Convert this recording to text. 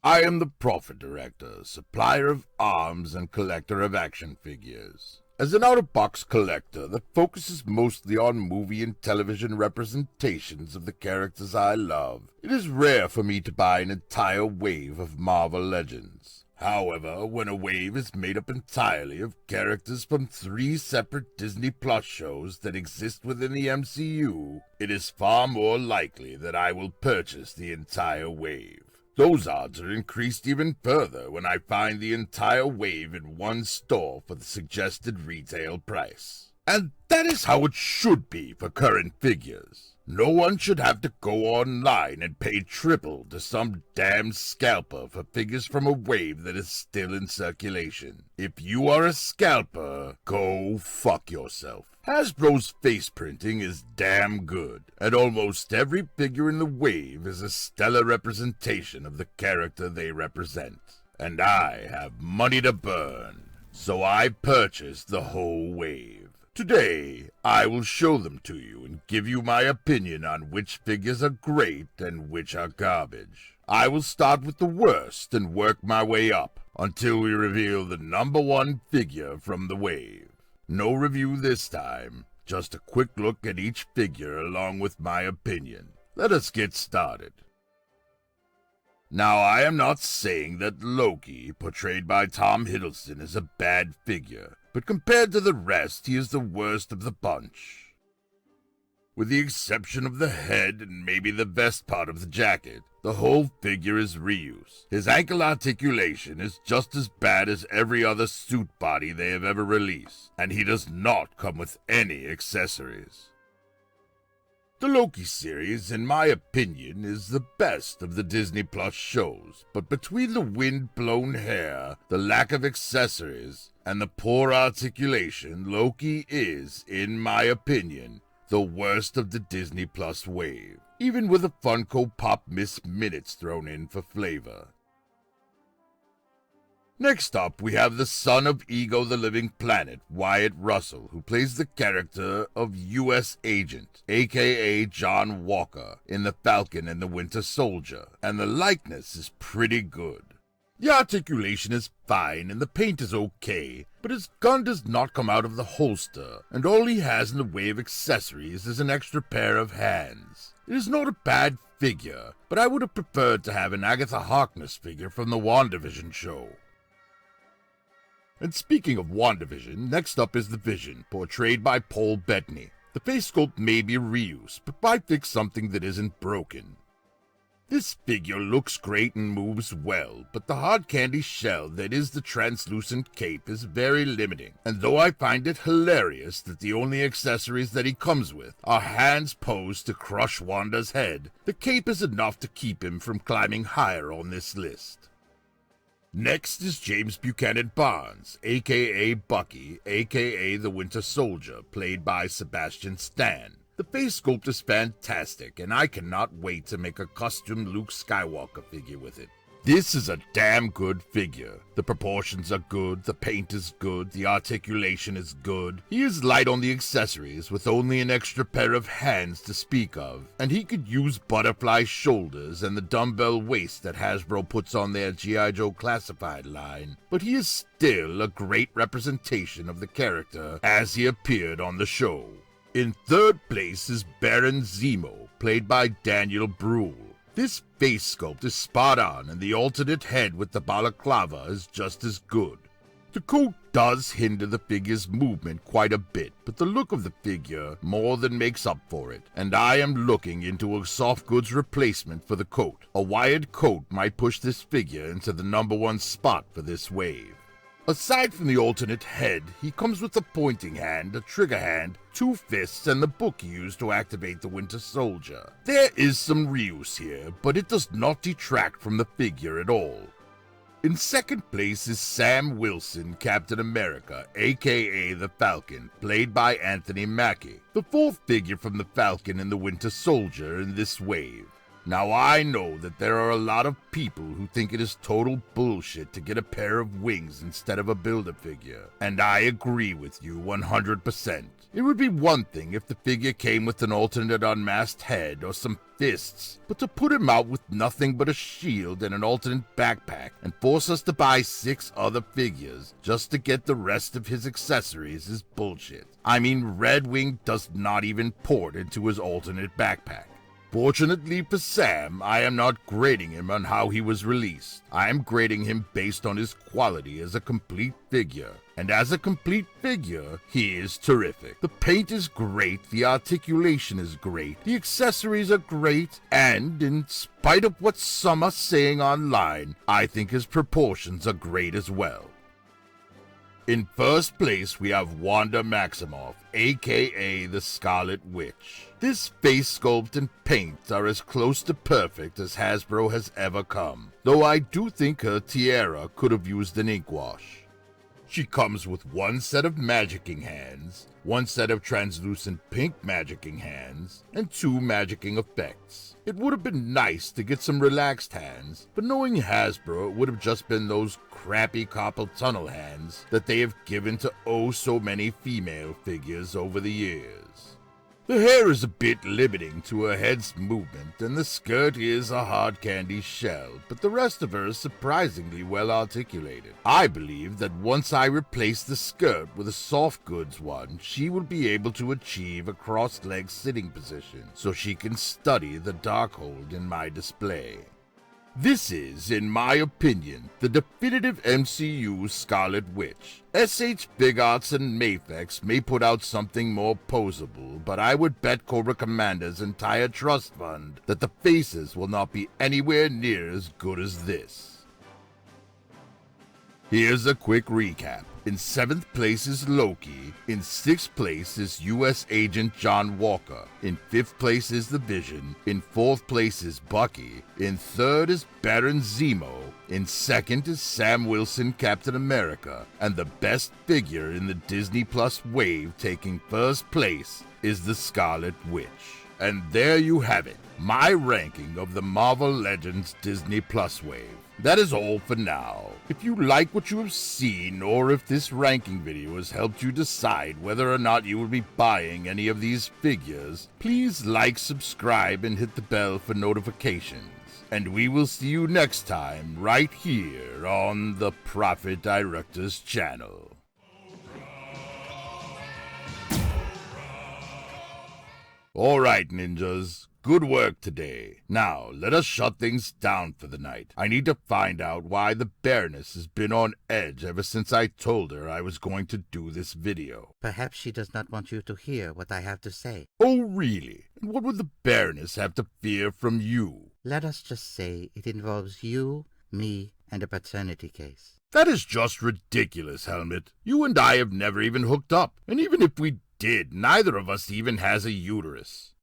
I am the Profit Director, supplier of arms and collector of action figures. As an out-of-box collector that focuses mostly on movie and television representations of the characters I love, it is rare for me to buy an entire wave of Marvel Legends. However, when a wave is made up entirely of characters from 3 separate Disney Plus shows that exist within the MCU, it is far more likely that I will purchase the entire wave. Those odds are increased even further when I find the entire wave in one store for the suggested retail price. And that is how it should be for current figures. No one should have to go online and pay triple to some damn scalper for figures from a wave that is still in circulation. If you are a scalper, go fuck yourself. Hasbro's face printing is damn good, and almost every figure in the wave is a stellar representation of the character they represent. And I have money to burn, so I purchased the whole wave. Today, I will show them to you and give you my opinion on which figures are great and which are garbage. I will start with the worst and work my way up until we reveal the number 1 figure from the wave. No review this time, just a quick look at each figure along with my opinion. Let us get started. Now, I am not saying that Loki, portrayed by Tom Hiddleston, is a bad figure, but compared to the rest, he is the worst of the bunch. With the exception of the head and maybe the vest part of the jacket, the whole figure is reuse. His ankle articulation is just as bad as every other suit body they have ever released, and he does not come with any accessories. The Loki series, in my opinion, is the best of the Disney Plus shows, but between the wind-blown hair, the lack of accessories, and the poor articulation, Loki is, in my opinion, the worst of the Disney Plus wave, even with a Funko Pop Miss Minutes thrown in for flavor. Next up, we have the son of Ego the Living Planet, Wyatt Russell, who plays the character of U.S. Agent, aka John Walker, in The Falcon and the Winter Soldier, and the likeness is pretty good. The articulation is fine and the paint is okay, but his gun does not come out of the holster, and all he has in the way of accessories is an extra pair of hands. It is not a bad figure, but I would have preferred to have an Agatha Harkness figure from the WandaVision show. And speaking of WandaVision, next up is the Vision, portrayed by Paul Bettany. The face sculpt may be reused, but why fix something that isn't broken? This figure looks great and moves well, but the hard candy shell that is the translucent cape is very limiting, and though I find it hilarious that the only accessories that he comes with are hands posed to crush Wanda's head, the cape is enough to keep him from climbing higher on this list. Next is James Buchanan Barnes, aka Bucky, aka the Winter Soldier, played by Sebastian Stan. The face sculpt is fantastic, and I cannot wait to make a custom Luke Skywalker figure with it. This is a damn good figure. The proportions are good, the paint is good, the articulation is good. He is light on the accessories with only an extra pair of hands to speak of, and he could use butterfly shoulders and the dumbbell waist that Hasbro puts on their G.I. Joe Classified line, but he is still a great representation of the character as he appeared on the show. In third place is Baron Zemo, played by Daniel Bruhl. This face sculpt is spot on, and the alternate head with the balaclava is just as good. The coat does hinder the figure's movement quite a bit, but the look of the figure more than makes up for it, and I am looking into a soft goods replacement for the coat. A wired coat might push this figure into the number 1 spot for this wave. Aside from the alternate head, he comes with a pointing hand, a trigger hand, 2 fists, and the book used to activate the Winter Soldier. There is some reuse here, but it does not detract from the figure at all. In second place is Sam Wilson, Captain America, aka the Falcon, played by Anthony Mackie, the 4th figure from the Falcon and the Winter Soldier in this wave. Now I know that there are a lot of people who think it is total bullshit to get a pair of wings instead of a Build-A-Figure, and I agree with you 100%. It would be one thing if the figure came with an alternate unmasked head or some fists, but to put him out with nothing but a shield and an alternate backpack and force us to buy 6 other figures just to get the rest of his accessories is bullshit. I mean, Red Wing does not even port into his alternate backpack. Fortunately for Sam, I am not grading him on how he was released. I am grading him based on his quality as a complete figure. And as a complete figure, he is terrific. The paint is great, the articulation is great, the accessories are great, and in spite of what some are saying online, I think his proportions are great as well. In first place, we have Wanda Maximoff, aka the Scarlet Witch. This face sculpt and paint are as close to perfect as Hasbro has ever come, though I do think her tiara could have used an ink wash. She comes with 1 set of magicking hands, 1 set of translucent pink magicking hands, and 2 magicking effects. It would have been nice to get some relaxed hands, but knowing Hasbro, it would have just been those crappy carpal tunnel hands that they have given to oh so many female figures over the years. The hair is a bit limiting to her head's movement, and the skirt is a hard candy shell, but the rest of her is surprisingly well articulated. I believe that once I replace the skirt with a soft goods one, she will be able to achieve a cross-leg sitting position, so she can study the Darkhold in my display. This is, in my opinion, the definitive MCU Scarlet Witch. SH Big Arts and Mafex may put out something more posable, but I would bet Cobra Commander's entire trust fund that the faces will not be anywhere near as good as this. Here's a quick recap. In 7th place is Loki. In 6th place is U.S. Agent John Walker. In 5th place is The Vision. In 4th place is Bucky. In 3rd is Baron Zemo. In 2nd is Sam Wilson Captain America. And the best figure in the Disney Plus wave taking 1st place is the Scarlet Witch. And there you have it, my ranking of the Marvel Legends Disney Plus wave. That is all for now. If you like what you have seen, or if this ranking video has helped you decide whether or not you will be buying any of these figures, please like, subscribe, and hit the bell for notifications. And we will see you next time right here on the Prophet Director's channel. Alright, ninjas. Good work today. Now, let us shut things down for the night. I need to find out why the Baroness has been on edge ever since I told her I was going to do this video. Perhaps she does not want you to hear what I have to say. Oh, really? And what would the Baroness have to fear from you? Let us just say it involves you, me, and a paternity case. That is just ridiculous, Helmet. You and I have never even hooked up. And even if we did, neither of us even has a uterus.